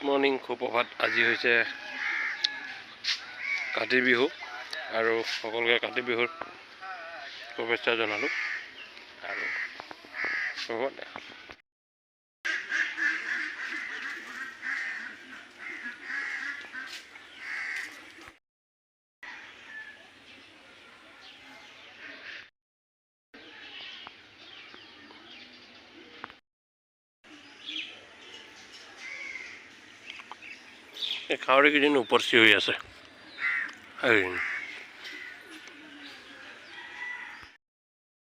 Morning সুপ্ৰভাত। আজি হৈছে কাতি বিহু আৰু সকলোকে কাতি বিহুৰ শুভেচ্ছা জনালোঁ। আৰু হ'ব দে। এই খাৱৰীকেইদিন উপচি হৈ আছে।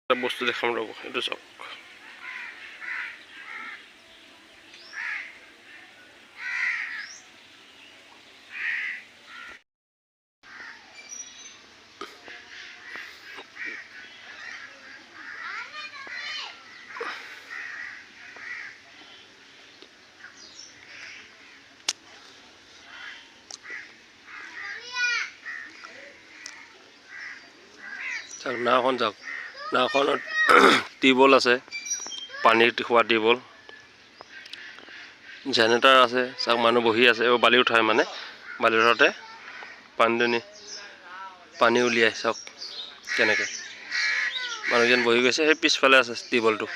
এটা বস্তু দেখাম ৰ'ব, এইটো চাওক। নাওখন চাওক, নাওখনত টিউবৱেল আছে, পানীৰ খোৱা টিউবৱেল, জেনেৰেটাৰ আছে। চাওক মানুহ বহি আছে, বালি উঠাই মানে বালি উঠাওঁতে পানী উলিয়াই চাওক কেনেকৈ মানুহজন বহি গৈছে। সেই পিছফালে আছে টিউবৱেলটো,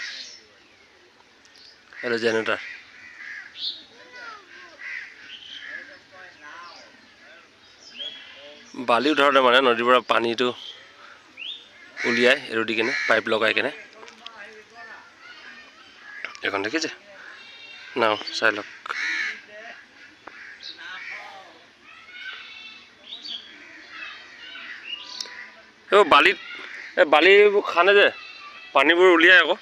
সেইটো জেনেৰেটাৰ। বালি উঠাওঁতে মানে নদীৰ পৰা পানীটো উলিয়াই এৰু দি কেনে পাইপ লগাই কেনে। এখন দেখিছে নাও, চাই লওক। এই বালিবোৰ খানে যে পানীবোৰ উলিয়াই আকৌ,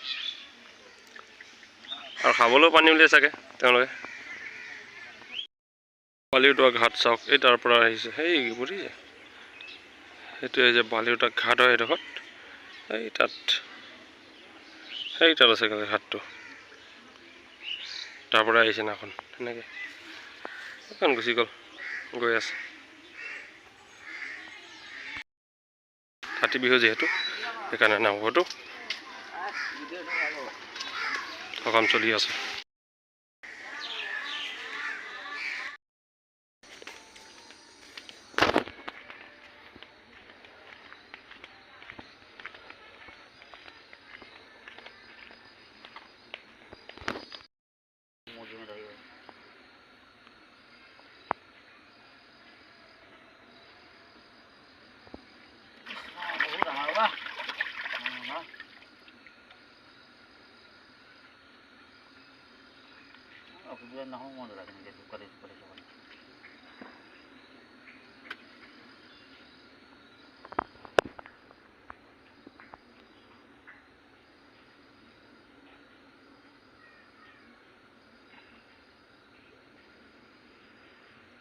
আৰু খাবলৈও পানী উলিয়াই চাগে তেওঁলোকে। বালি উঠোৱা ঘাট চাওক, এই তাৰ পৰা আহিছে সেই বুজিছে। সেইটোৱে যে বালি উঠোৱা ঘাট হয় এইডোখৰত, সেই তাত আছে ঘাটটো, তাৰ পৰা আহিছে নাওখন সেনেকৈ। এখন গুচি গৈ আছে। কাতি বিহু যিহেতু সেইকাৰণে নামঘৰটো সকাম চলি আছে।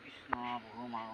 Kৃষ্ণ বহু মাৰ